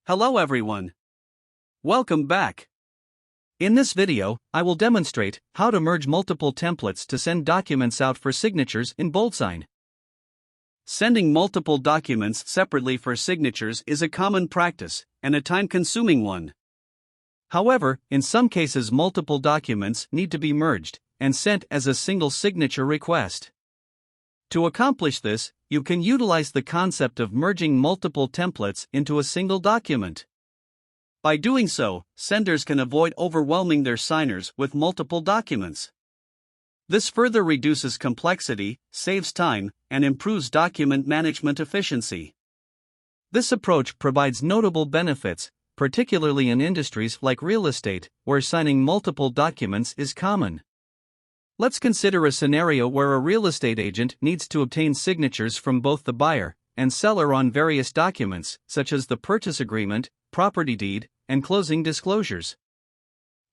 Hello everyone. Welcome back. In this video, I will demonstrate how to merge multiple templates to send documents out for signatures in BoldSign. Sending multiple documents separately for signatures is a common practice, and a time-consuming one. However, in some cases multiple documents need to be merged and sent as a single signature request. To accomplish this, you can utilize the concept of merging multiple templates into a single document. By doing so, senders can avoid overwhelming their signers with multiple documents. This further reduces complexity, saves time, and improves document management efficiency. This approach provides notable benefits, particularly in industries like real estate, where signing multiple documents is common. Let's consider a scenario where a real estate agent needs to obtain signatures from both the buyer and seller on various documents, such as the purchase agreement, property deed, and closing disclosures.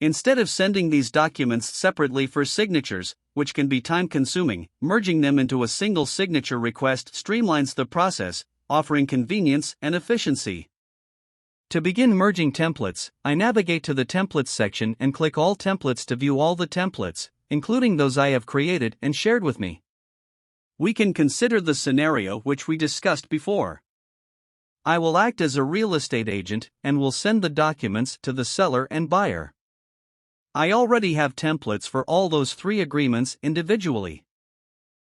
Instead of sending these documents separately for signatures, which can be time-consuming, merging them into a single signature request streamlines the process, offering convenience and efficiency. To begin merging templates, I navigate to the Templates section and click All Templates to view all the templates, including those I have created and shared with me. We can consider the scenario which we discussed before. I will act as a real estate agent and will send the documents to the seller and buyer. I already have templates for all those three agreements individually.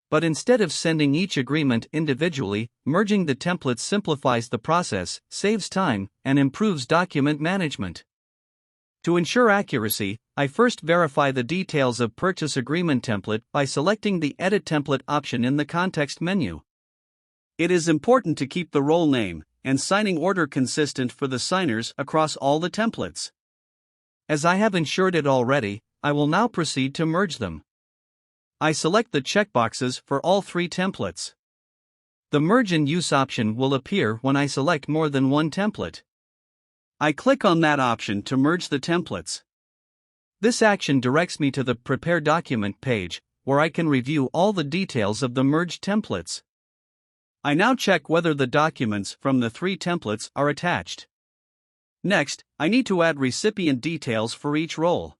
But instead of sending each agreement individually, merging the templates simplifies the process, saves time, and improves document management. To ensure accuracy, I first verify the details of purchase agreement template by selecting the Edit Template option in the context menu. It is important to keep the role name and signing order consistent for the signers across all the templates. As I have ensured it already, I will now proceed to merge them. I select the checkboxes for all three templates. The Merge in Use option will appear when I select more than one template. I click on that option to merge the templates. This action directs me to the Prepare Document page, where I can review all the details of the merged templates. I now check whether the documents from the three templates are attached. Next, I need to add recipient details for each role.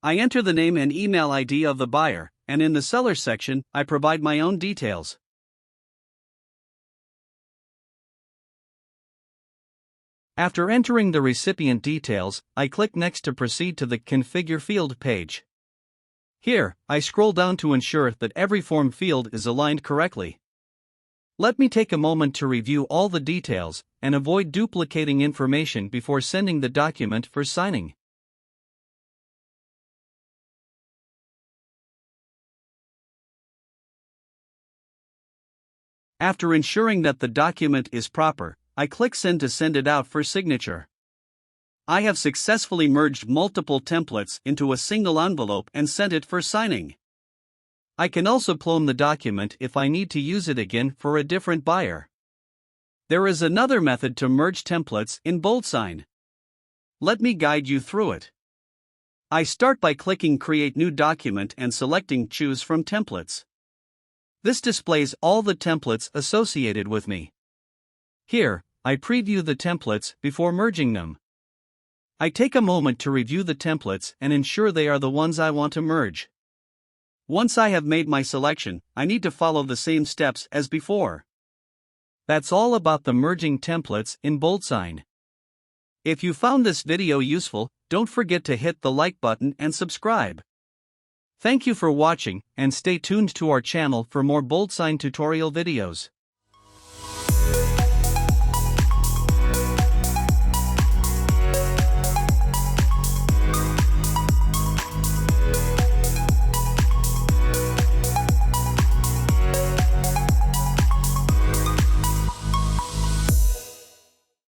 I enter the name and email ID of the buyer, and in the seller section, I provide my own details. After entering the recipient details, I click Next to proceed to the Configure Field page. Here, I scroll down to ensure that every form field is aligned correctly. Let me take a moment to review all the details and avoid duplicating information before sending the document for signing. After ensuring that the document is proper, I click Send to send it out for signature. I have successfully merged multiple templates into a single envelope and sent it for signing. I can also clone the document if I need to use it again for a different buyer. There is another method to merge templates in BoldSign. Let me guide you through it. I start by clicking Create New Document and selecting Choose from Templates. This displays all the templates associated with me. Here, I preview the templates before merging them. I take a moment to review the templates and ensure they are the ones I want to merge. Once I have made my selection, I need to follow the same steps as before. That's all about the merging templates in BoldSign. If you found this video useful, don't forget to hit the like button and subscribe. Thank you for watching, and stay tuned to our channel for more BoldSign tutorial videos.